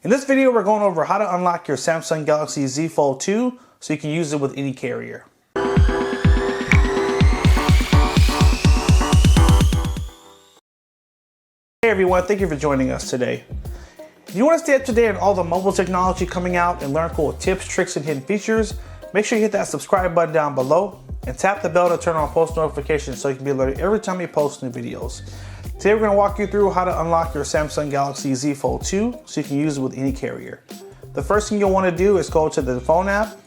In this video, we're going over how to unlock your Samsung Galaxy Z Fold 2 so you can use it with any carrier. Hey everyone, thank you for joining us today. If you want to stay up to date on all the mobile technology coming out and learn cool tips, tricks, and hidden features, make sure you hit that subscribe button down below and tap the bell to turn on post notifications so you can be alerted every time we post new videos. Today we're going to walk you through how to unlock your Samsung Galaxy Z Fold 2 so you can use it with any carrier. The first thing you'll want to do is go to the phone app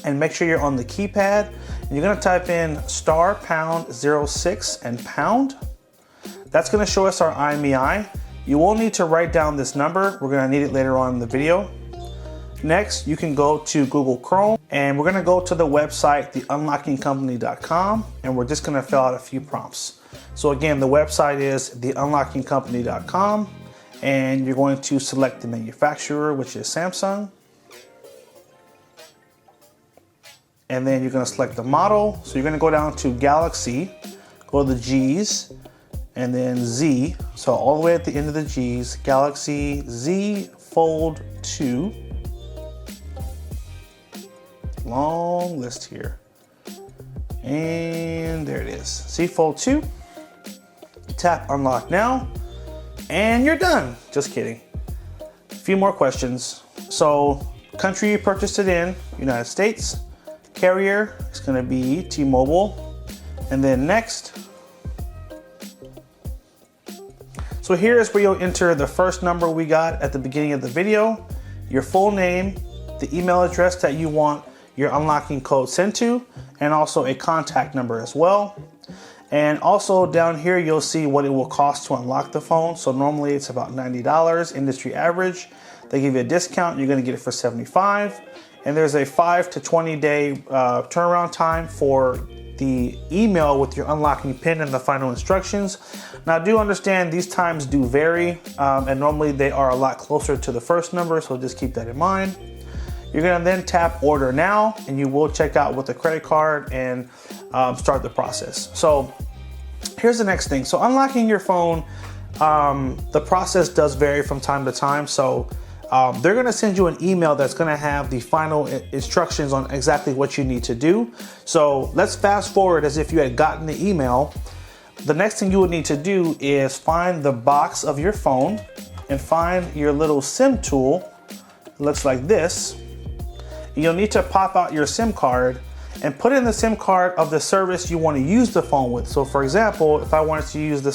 and make sure you're on the keypad. And you're going to type in *#06 and pound. That's going to show us our IMEI. You will need to write down this number. We're going to need it later on in the video. Next, you can go to Google Chrome and we're going to go to the website, theunlockingcompany.com, and we're just going to fill out a few prompts. So again, the website is theunlockingcompany.com, and you're going to select the manufacturer, which is Samsung. And then you're going to select the model. So you're going to go down to Galaxy, go to the G's, and then Z. So all the way at the end of the G's, Galaxy Z Fold 2. Long list here. And there it is. Z Fold 2. Tap unlock now. And you're done. Just kidding. A few more questions. So, country you purchased it in, United States. Carrier is going to be T-Mobile. And then next. So here is where you'll enter the first number we got at the beginning of the video, your full name, the email address that you want your unlocking code sent to, and also a contact number as well. And also down here, you'll see what it will cost to unlock the phone. So normally it's about $90, industry average. They give you a discount, you're gonna get it for $75. And there's a 5 to 20 day turnaround time for the email with your unlocking pin and the final instructions. Now do understand these times do vary, and normally they are a lot closer to the first number, so just keep that in mind. You're gonna then tap order now, and you will check out with a credit card and start the process. So here's the next thing. So unlocking your phone, the process does vary from time to time. So they're gonna send you an email that's gonna have the final instructions on exactly what you need to do. So let's fast forward as if you had gotten the email. The next thing you would need to do is find the box of your phone and find your little SIM tool. It looks like this. You'll need to pop out your SIM card and put in the SIM card of the service you want to use the phone with. So for example, if I wanted to use the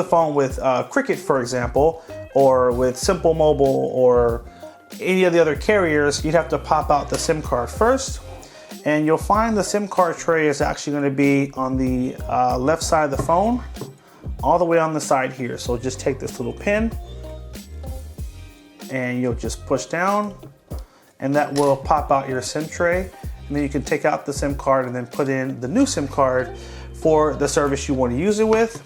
phone with Cricket, for example, or with Simple Mobile or any of the other carriers, you'd have to pop out the SIM card first. And you'll find the SIM card tray is actually going to be on the left side of the phone, all the way on the side here. So just take this little pin and you'll just push down, and that will pop out your SIM tray. And then you can take out the SIM card and then put in the new SIM card for the service you want to use it with.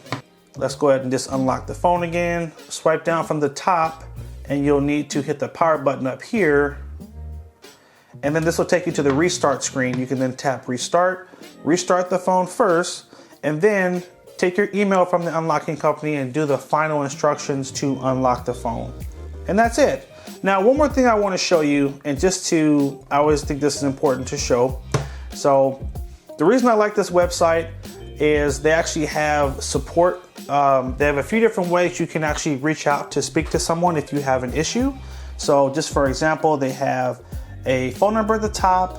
Let's go ahead and just unlock the phone again. Swipe down from the top and you'll need to hit the power button up here. And then this will take you to the restart screen. You can then tap restart the phone first, and then take your email from the unlocking company and do the final instructions to unlock the phone. And that's it. Now, one more thing I want to show you, and I always think this is important to show. So the reason I like this website is they actually have support. They have a few different ways you can actually reach out to speak to someone if you have an issue. So just for example, they have a phone number at the top.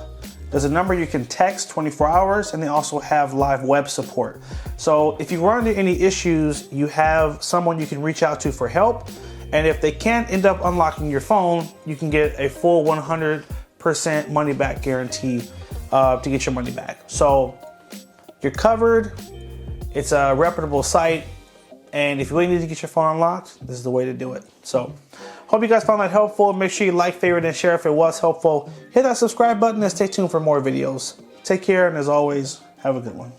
There's a number you can text 24 hours, and they also have live web support. So if you run into any issues, you have someone you can reach out to for help. And if they can't end up unlocking your phone, you can get a full 100% money back guarantee to get your money back. So you're covered. It's a reputable site. And if you really need to get your phone unlocked, this is the way to do it. So hope you guys found that helpful. Make sure you like, favorite, and share if it was helpful. Hit that subscribe button and stay tuned for more videos. Take care, and as always, have a good one.